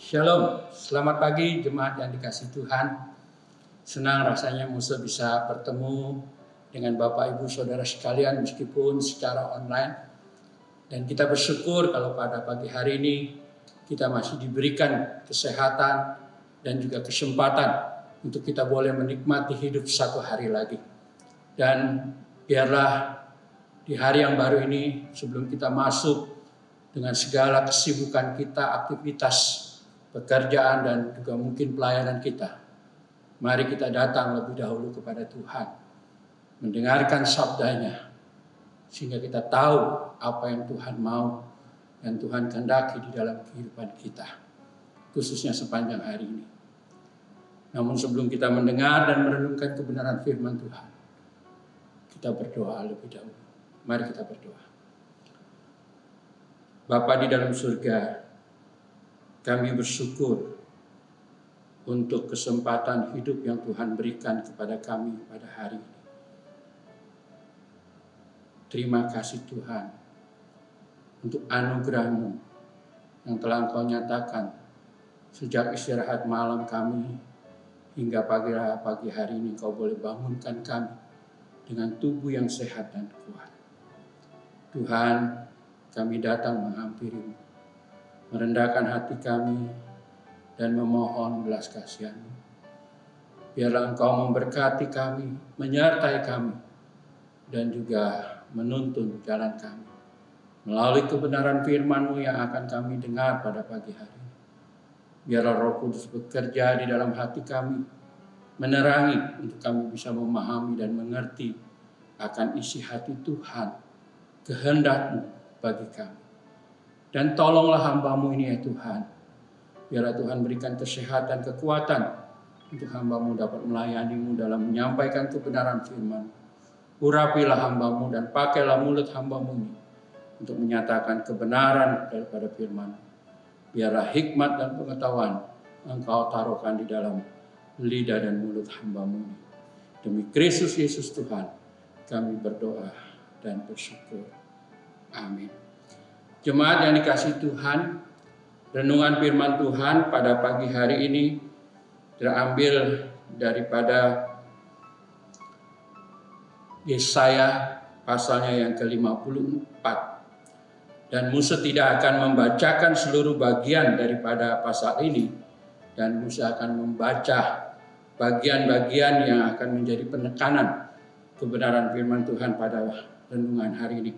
Shalom, selamat pagi jemaat yang dikasihi Tuhan. Senang rasanya Musa bisa bertemu dengan Bapak Ibu Saudara sekalian meskipun secara online. Dan kita bersyukur kalau pada pagi hari ini kita masih diberikan kesehatan dan juga kesempatan untuk kita boleh menikmati hidup satu hari lagi. Dan biarlah di hari yang baru ini sebelum kita masuk dengan segala kesibukan kita, aktivitas pekerjaan dan juga mungkin pelayanan kita, mari kita datang lebih dahulu kepada Tuhan, mendengarkan sabdanya, sehingga kita tahu apa yang Tuhan mau dan Tuhan kehendaki di dalam kehidupan kita, khususnya sepanjang hari ini. Namun sebelum kita mendengar dan merenungkan kebenaran firman Tuhan, kita berdoa lebih dahulu. Mari kita berdoa. Bapa di dalam surga, kami bersyukur untuk kesempatan hidup yang Tuhan berikan kepada kami pada hari ini. Terima kasih Tuhan untuk anugerah-Mu yang telah Engkau nyatakan sejak istirahat malam kami hingga pagi hari ini Engkau boleh bangunkan kami dengan tubuh yang sehat dan kuat. Tuhan, kami datang menghampiri-Mu, merendahkan hati kami dan memohon belas kasihan-Mu. Biarlah Engkau memberkati kami, menyertai kami, dan juga menuntun jalan kami melalui kebenaran firman-Mu yang akan kami dengar pada pagi hari ini. Biarlah Roh Kudus bekerja di dalam hati kami, menerangi untuk kami bisa memahami dan mengerti akan isi hati Tuhan, kehendak-Mu bagi kami. Dan tolonglah hamba-Mu ini ya Tuhan. Biarlah Tuhan berikan kesehatan, kekuatan untuk hamba-Mu dapat melayani-Mu dalam menyampaikan kebenaran firman. Urapilah hamba-Mu dan pakailah mulut hamba-Mu ini untuk menyatakan kebenaran daripada firman. Biarlah hikmat dan pengetahuan Engkau taruhkan di dalam lidah dan mulut hamba-Mu ini. Demi Kristus Yesus Tuhan, kami berdoa dan bersyukur. Amin. Jemaat yang dikasihi Tuhan, renungan firman Tuhan pada pagi hari ini terambil daripada Yesaya pasalnya yang ke-54. Dan Musa tidak akan membacakan seluruh bagian daripada pasal ini, dan Musa akan membaca bagian-bagian yang akan menjadi penekanan kebenaran firman Tuhan pada renungan hari ini.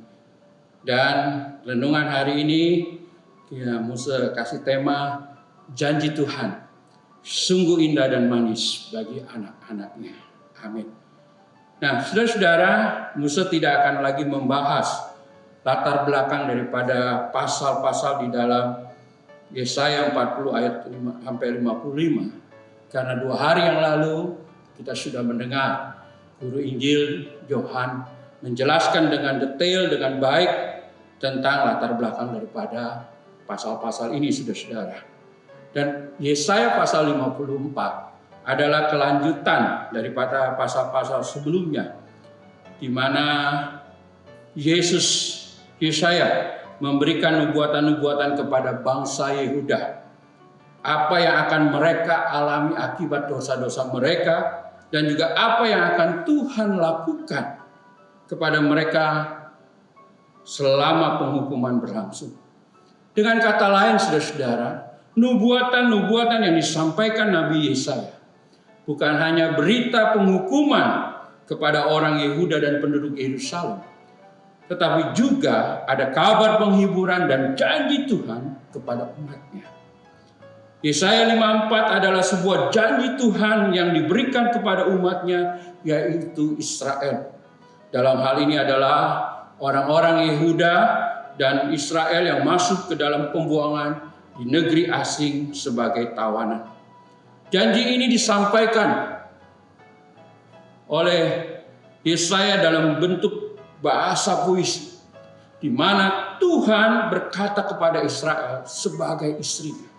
Dan renungan hari ini Musa kasih tema janji Tuhan sungguh indah dan manis bagi anak-anaknya. Amin. Nah, saudara-saudara, Musa tidak akan lagi membahas latar belakang daripada pasal-pasal di dalam Yesaya 40 ayat 5 sampai 55. Karena 2 hari yang lalu kita sudah mendengar guru Injil Yohan menjelaskan dengan detail, dengan baik tentang latar belakang daripada pasal-pasal ini, saudara-saudara. Dan Yesaya pasal 54 adalah kelanjutan daripada pasal-pasal sebelumnya, di mana Yesaya memberikan nubuatan-nubuatan kepada bangsa Yehuda. Apa yang akan mereka alami akibat dosa-dosa mereka, dan juga apa yang akan Tuhan lakukan kepada mereka selama penghukuman berlangsung. Dengan kata lain, saudara-saudara, nubuatan-nubuatan yang disampaikan Nabi Yesaya bukan hanya berita penghukuman kepada orang Yehuda dan penduduk Yerusalem, tetapi juga ada kabar penghiburan dan janji Tuhan kepada umatnya. Yesaya 54 adalah sebuah janji Tuhan yang diberikan kepada umatnya, yaitu Israel. Dalam hal ini adalah orang-orang Yehuda dan Israel yang masuk ke dalam pembuangan di negeri asing sebagai tawanan. Janji ini disampaikan oleh Yesaya dalam bentuk bahasa puisi, di mana Tuhan berkata kepada Israel sebagai istrinya.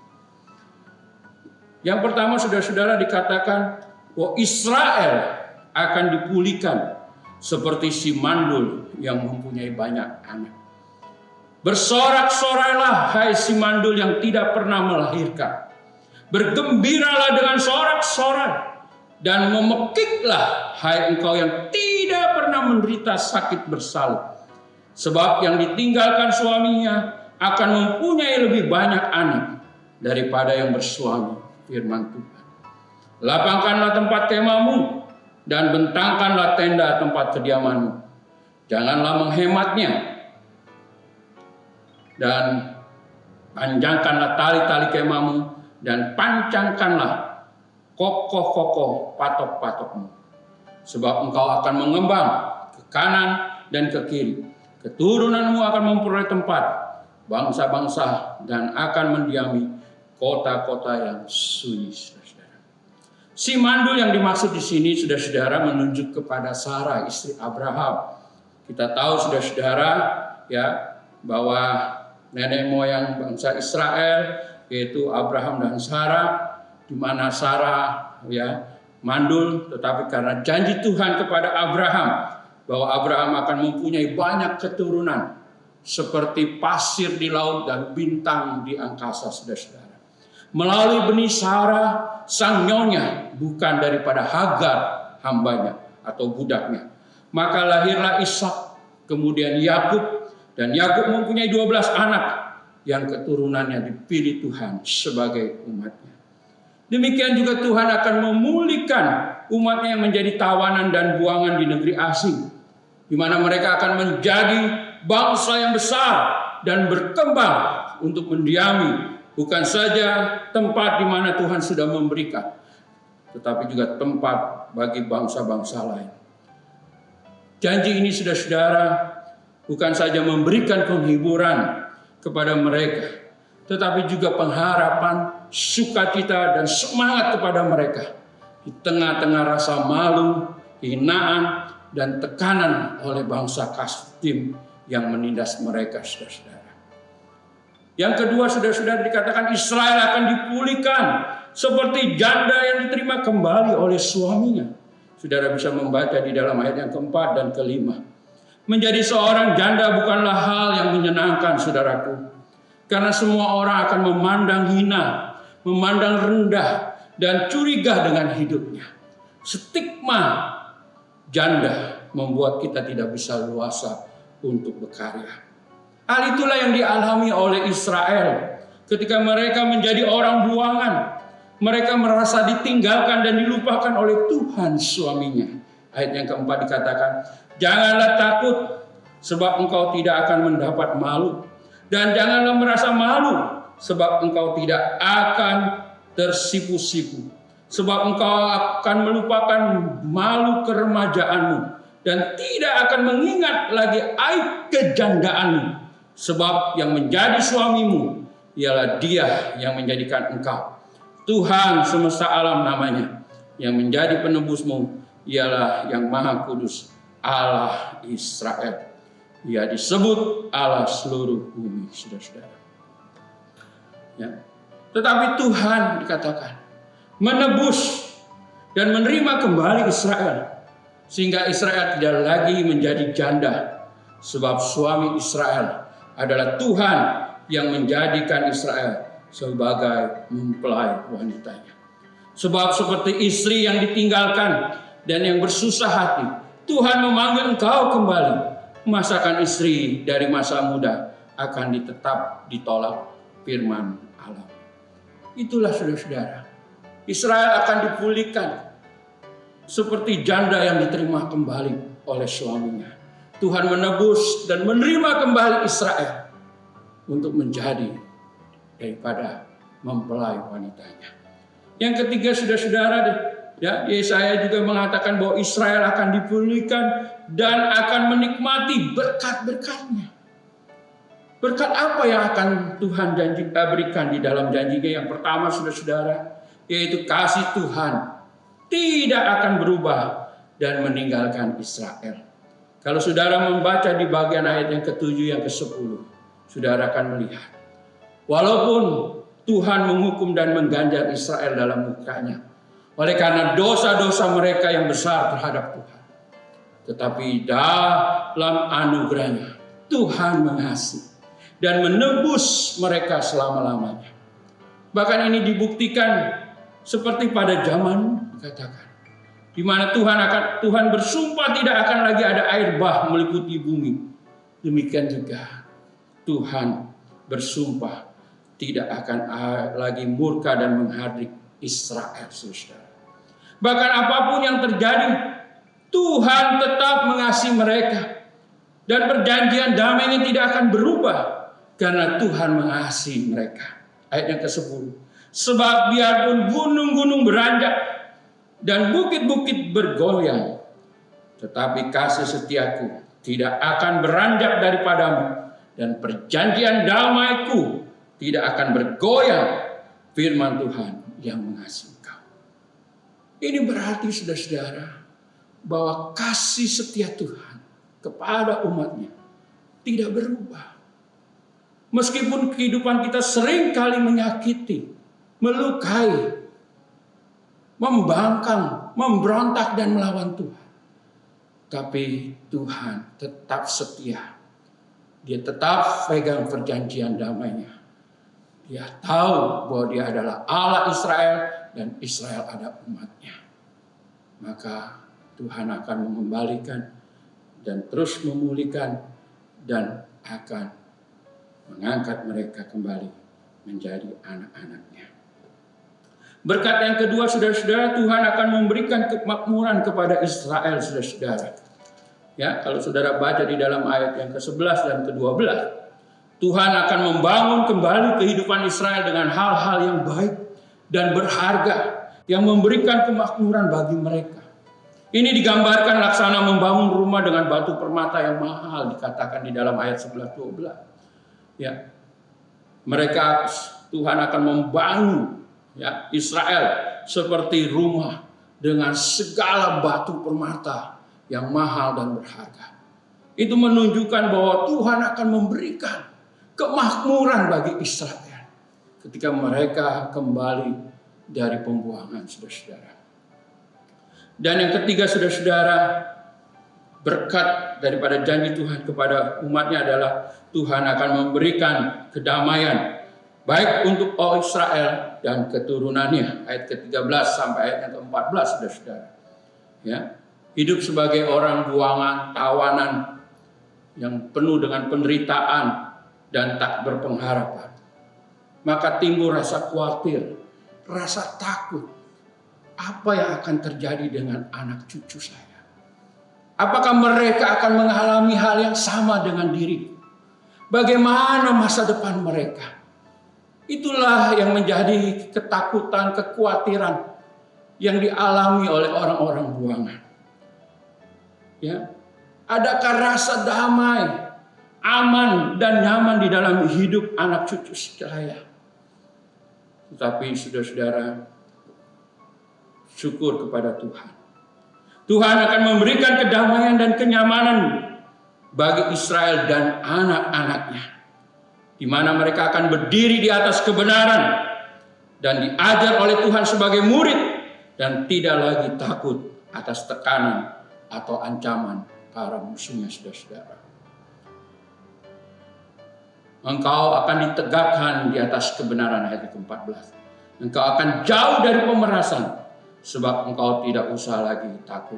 Yang pertama, saudara-saudara, dikatakan bahwa Israel akan dipulihkan seperti si mandul yang mempunyai banyak anak. Bersorak-sorailah hai si mandul yang tidak pernah melahirkan. Bergembiralah dengan sorak-sorai dan memekiklah, hai engkau yang tidak pernah menderita sakit bersalin. Sebab yang ditinggalkan suaminya akan mempunyai lebih banyak anak daripada yang bersuami, firman Tuhan. Lapangkanlah tempat kemahmu dan bentangkanlah tenda tempat kediamanmu. Janganlah menghematnya dan panjangkanlah tali-tali kemahmu dan pancangkanlah kokoh-kokoh patok-patokmu. Sebab engkau akan mengembang ke kanan dan ke kiri. Keturunanmu akan memperoleh tempat bangsa-bangsa dan akan mendiami kota-kota yang sunyi. Saudara. Si mandul yang dimaksud di sini, saudara-saudara, menunjuk kepada Sarah, istri Abraham. Kita tahu, saudara-saudara, ya, bahwa nenek moyang bangsa Israel yaitu Abraham dan Sarah, di mana Sarah ya mandul, tetapi karena janji Tuhan kepada Abraham bahwa Abraham akan mempunyai banyak keturunan seperti pasir di laut dan bintang di angkasa, saudara-saudara. Melalui benih Sarah, sang nyonya, bukan daripada Hagar hambanya atau budaknya. Maka lahirlah Ishak, kemudian Yakub, dan Yakub mempunyai 12 anak yang keturunannya dipilih Tuhan sebagai umatnya. Demikian juga Tuhan akan memulihkan umatnya yang menjadi tawanan dan buangan di negeri asing, di mana mereka akan menjadi bangsa yang besar dan berkembang untuk mendiami bukan saja tempat di mana Tuhan sudah memberikan, tetapi juga tempat bagi bangsa-bangsa lain. Janji ini, saudara-saudara, bukan saja memberikan penghiburan kepada mereka, tetapi juga pengharapan, sukacita, dan semangat kepada mereka di tengah-tengah rasa malu, hinaan, dan tekanan oleh bangsa Kasdim yang menindas mereka, saudara-saudara. Yang kedua, saudara-saudara, dikatakan Israel akan dipulihkan seperti janda yang diterima kembali oleh suaminya. Saudara bisa membaca di dalam ayat yang keempat dan kelima. Menjadi seorang janda bukanlah hal yang menyenangkan, saudaraku. Karena semua orang akan memandang hina, memandang rendah, dan curiga dengan hidupnya. Stigma janda membuat kita tidak bisa luasa untuk berkarya. Hal itulah yang dialami oleh Israel ketika mereka menjadi orang buangan. Mereka merasa ditinggalkan dan dilupakan oleh Tuhan suaminya. Ayat yang keempat dikatakan, janganlah takut sebab engkau tidak akan mendapat malu. Dan janganlah merasa malu sebab engkau tidak akan tersipu-sipu. Sebab engkau akan melupakan malu keremajaanmu dan tidak akan mengingat lagi aib kejandaanmu. Sebab yang menjadi suamimu ialah Dia yang menjadikan engkau. Tuhan semesta alam namanya. Yang menjadi penebusmu ialah yang Maha Kudus, Allah Israel. Ia disebut Allah seluruh bumi, saudara-saudara. Ya. Tetapi Tuhan dikatakan menebus dan menerima kembali Israel, sehingga Israel tidak lagi menjadi janda, sebab suami Israel adalah Tuhan yang menjadikan Israel sebagai mempelai wanitanya. Sebab seperti istri yang ditinggalkan dan yang bersusah hati, Tuhan memanggil engkau kembali. Masakan istri dari masa muda akan tetap ditolak, firman Allah. Itulah, saudara-saudara, Israel akan dipulihkan seperti janda yang diterima kembali oleh suaminya. Tuhan menebus dan menerima kembali Israel untuk menjadi daripada mempelai wanitanya. Yang ketiga, saudara-saudara, ya, Yesaya juga mengatakan bahwa Israel akan dipulihkan dan akan menikmati berkat-berkatnya. Berkat apa yang akan Tuhan berikan di dalam janjinya? Yang pertama, saudara-saudara, yaitu kasih Tuhan tidak akan berubah dan meninggalkan Israel. Kalau saudara membaca di bagian ayat yang ke-7 yang ke-10, saudara akan melihat, walaupun Tuhan menghukum dan mengganjar Israel dalam mukanya, oleh karena dosa-dosa mereka yang besar terhadap Tuhan, tetapi dalam anugerahnya Tuhan mengasihi dan menebus mereka selama-lamanya. Bahkan ini dibuktikan seperti pada zaman dikatakan, di mana Tuhan bersumpah tidak akan lagi ada air bah meliputi bumi. Demikian juga Tuhan bersumpah tidak akan lagi murka dan menghadik Israel, saudara. Bahkan apapun yang terjadi, Tuhan tetap mengasihi mereka. Dan perjanjian damainya tidak akan berubah karena Tuhan mengasihi mereka. Ayat yang ke-10. Sebab biarpun gunung-gunung beranjak dan bukit-bukit bergoyang, tetapi kasih setiaku tidak akan beranjak daripadamu, dan perjanjian damaiku tidak akan bergoyang, firman Tuhan yang mengasihi engkau. Ini berarti, saudara-saudara, bahwa kasih setia Tuhan kepada umatnya tidak berubah. Meskipun kehidupan kita sering kali menyakiti, melukai, membangkang, memberontak dan melawan Tuhan. Tapi Tuhan tetap setia. Dia tetap pegang perjanjian damainya. Dia tahu bahwa dia adalah Allah Israel dan Israel ada umatnya. Maka Tuhan akan mengembalikan dan terus memulihkan dan akan mengangkat mereka kembali menjadi anak-anaknya. Berkat yang kedua, saudara-saudara, Tuhan akan memberikan kemakmuran kepada Israel, saudara-saudara. Ya, kalau saudara baca di dalam ayat yang ke-11 dan ke-12, Tuhan akan membangun kembali kehidupan Israel dengan hal-hal yang baik dan berharga yang memberikan kemakmuran bagi mereka. Ini digambarkan laksana membangun rumah dengan batu permata yang mahal, dikatakan di dalam ayat 11-12. Ya, mereka, Tuhan akan membangun, ya, Israel seperti rumah dengan segala batu permata yang mahal dan berharga. Itu menunjukkan bahwa Tuhan akan memberikan kemakmuran bagi Israel ketika mereka kembali dari pembuangan, saudara-saudara. Dan yang ketiga, saudara-saudara, berkat daripada janji Tuhan kepada umatnya adalah Tuhan akan memberikan kedamaian baik untuk orang Israel dan keturunannya. Ayat ke-13 sampai ayat yang ke-14, saudara-saudara. Ya, hidup sebagai orang buangan, tawanan yang penuh dengan penderitaan dan tak berpengharapan. Maka timbul rasa khawatir, rasa takut. Apa yang akan terjadi dengan anak cucu saya? Apakah mereka akan mengalami hal yang sama dengan diriku? Bagaimana masa depan mereka? Itulah yang menjadi ketakutan, kekhawatiran yang dialami oleh orang-orang buangan. Ya, adakah rasa damai, aman dan nyaman di dalam hidup anak cucu saya? Tetapi saudara-saudara, syukur kepada Tuhan. Tuhan akan memberikan kedamaian dan kenyamanan bagi Israel dan anak-anaknya, di mana mereka akan berdiri di atas kebenaran dan diajar oleh Tuhan sebagai murid dan tidak lagi takut atas tekanan atau ancaman para musuhnya, saudara-saudara. Engkau akan ditegakkan di atas kebenaran, ayat ke-14. Engkau akan jauh dari pemerasan, sebab engkau tidak usah lagi takut.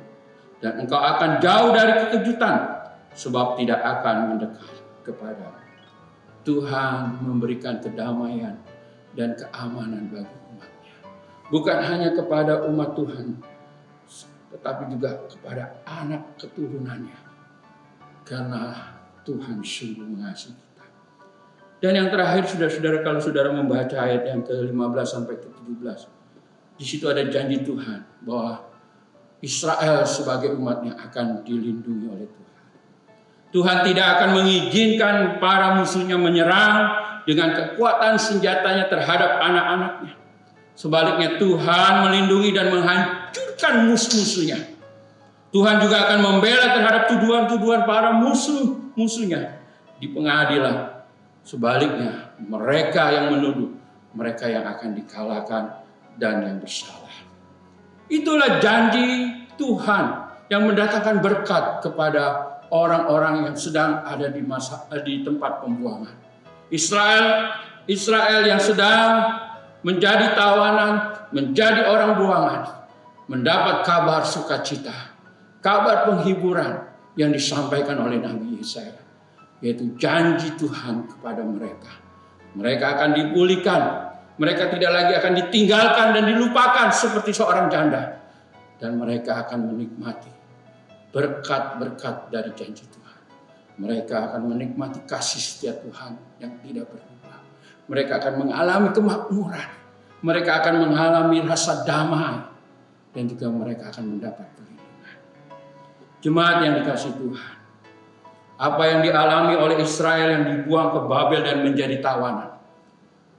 Dan engkau akan jauh dari kekejutan, sebab tidak akan mendekat kepada. Tuhan memberikan kedamaian dan keamanan bagi umatnya. Bukan hanya kepada umat Tuhan, tetapi juga kepada anak keturunannya. Karena Tuhan sungguh mengasihi kita. Dan yang terakhir, saudara-saudara, kalau saudara membaca ayat yang ke-15 sampai ke-17, di situ ada janji Tuhan bahwa Israel sebagai umatnya akan dilindungi oleh Tuhan. Tuhan tidak akan mengizinkan para musuhnya menyerang dengan kekuatan senjatanya terhadap anak-anaknya. Sebaliknya Tuhan melindungi dan menghancurkan musuh-musuhnya. Tuhan juga akan membela terhadap tuduhan-tuduhan para musuh-musuhnya di pengadilan. Sebaliknya mereka yang menuduh, mereka yang akan dikalahkan dan yang bersalah. Itulah janji Tuhan yang mendatangkan berkat kepada orang-orang yang sedang ada di tempat pembuangan. Israel yang sedang menjadi tawanan, menjadi orang buangan, mendapat kabar sukacita, kabar penghiburan yang disampaikan oleh Nabi Yesaya, yaitu janji Tuhan kepada mereka. Mereka akan dipulihkan, mereka tidak lagi akan ditinggalkan dan dilupakan seperti seorang janda, dan mereka akan menikmati berkat-berkat dari janji Tuhan. Mereka akan menikmati kasih setia Tuhan yang tidak berubah. Mereka akan mengalami kemakmuran, mereka akan mengalami rasa damai, dan juga mereka akan mendapat perlindungan. Jemaat yang dikasihi Tuhan, apa yang dialami oleh Israel yang dibuang ke Babel dan menjadi tawanan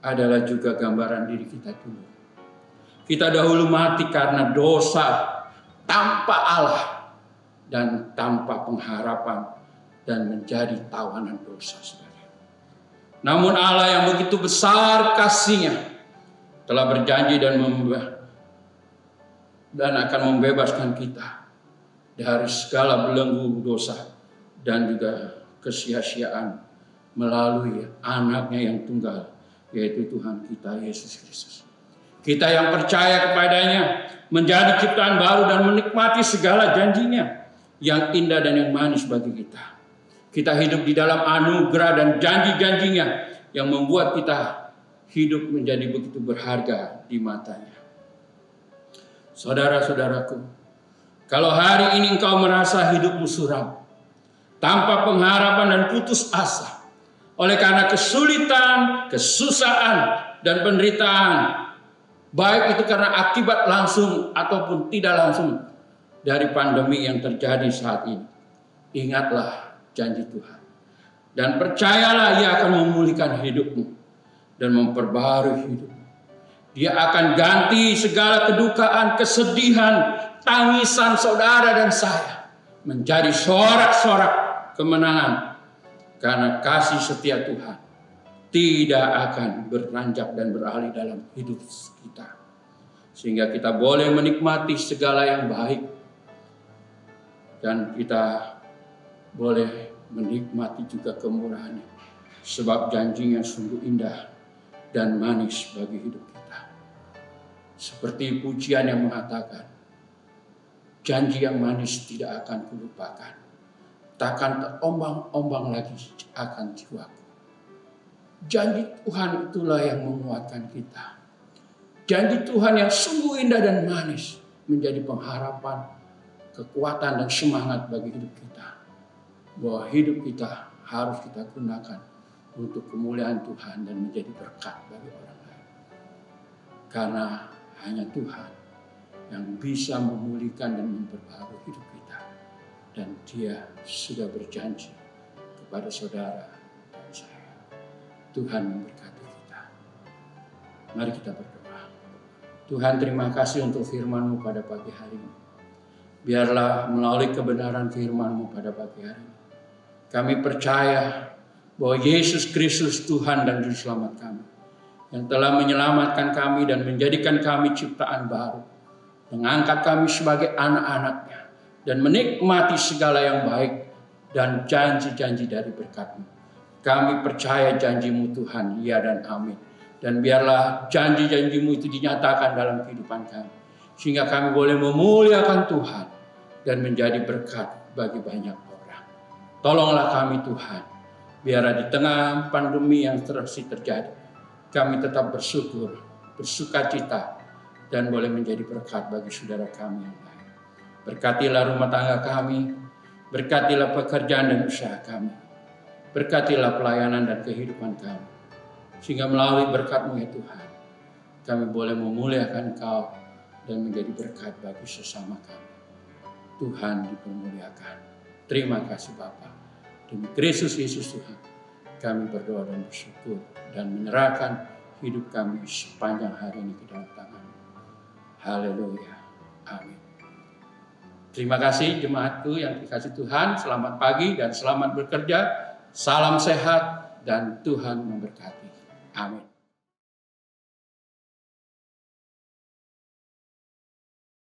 adalah juga gambaran diri kita dulu. Kita dahulu mati karena dosa, tanpa Allah dan tanpa pengharapan, dan menjadi tawanan dosa. Namun Allah yang begitu besar kasih-Nya telah berjanji dan akan membebaskan kita dari segala belenggu dosa dan juga kesia-siaan melalui anaknya yang tunggal, yaitu Tuhan kita Yesus Kristus. Kita yang percaya kepadanya menjadi ciptaan baru dan menikmati segala janjinya yang indah dan yang manis bagi kita. Kita hidup di dalam anugerah dan janji-janjinya yang membuat kita hidup menjadi begitu berharga di matanya. Saudara-saudaraku, kalau hari ini engkau merasa hidupmu suram, tanpa pengharapan dan putus asa, oleh karena kesulitan, kesusahan, dan penderitaan, baik itu karena akibat langsung ataupun tidak langsung dari pandemi yang terjadi saat ini, ingatlah janji Tuhan. Dan percayalah Ia akan memulihkan hidupmu dan memperbarui hidupmu. Dia akan ganti segala kedukaan, kesedihan, tangisan saudara dan saya menjadi sorak-sorak kemenangan. Karena kasih setia Tuhan tidak akan beranjak dan beralih dalam hidup kita. Sehingga kita boleh menikmati segala yang baik. Dan kita boleh menikmati juga kemurahan-Nya, sebab janji-Nya sungguh indah dan manis bagi hidup kita. Seperti pujian yang mengatakan, janji yang manis tidak akan kulupakan, takkan terombang-ombang lagi akan jiwaku. Janji Tuhan itulah yang menguatkan kita. Janji Tuhan yang sungguh indah dan manis menjadi pengharapan, kekuatan dan semangat bagi hidup kita. Bahwa hidup kita harus kita gunakan untuk kemuliaan Tuhan dan menjadi berkat bagi orang lain. Karena hanya Tuhan yang bisa memulihkan dan memperbaharui hidup kita. Dan Dia sudah berjanji kepada saudara dan saya. Tuhan memberkati kita. Mari kita berdoa. Tuhan, terima kasih untuk firman-Mu pada pagi hari ini. Biarlah melalui kebenaran firman-Mu pada pagi hari ini, kami percaya bahwa Yesus Kristus Tuhan dan Juru Selamat kami, yang telah menyelamatkan kami dan menjadikan kami ciptaan baru, mengangkat kami sebagai anak-anak-Nya, dan menikmati segala yang baik dan janji-janji dari berkat-Mu. Kami percaya janji-Mu Tuhan, ya dan amin. Dan biarlah janji-janji-Mu itu dinyatakan dalam kehidupan kami, sehingga kami boleh memuliakan Tuhan dan menjadi berkat bagi banyak orang. Tolonglah kami Tuhan, biar di tengah pandemi yang terus terjadi, kami tetap bersyukur, bersukacita, dan boleh menjadi berkat bagi saudara kami yang lain. Berkatilah rumah tangga kami, berkatilah pekerjaan dan usaha kami, berkatilah pelayanan dan kehidupan kami, sehingga melalui berkat-Mu ya Tuhan, kami boleh memuliakan Engkau dan menjadi berkat bagi sesama kami. Tuhan dipermuliakan. Terima kasih Bapa. Demi Kristus Yesus Tuhan, kami berdoa dan bersyukur dan menyerahkan hidup kami sepanjang hari ini ke dalam tangan-Mu. Haleluya. Amin. Terima kasih jemaatku yang dikasihi Tuhan. Selamat pagi dan selamat bekerja. Salam sehat dan Tuhan memberkati. Amin.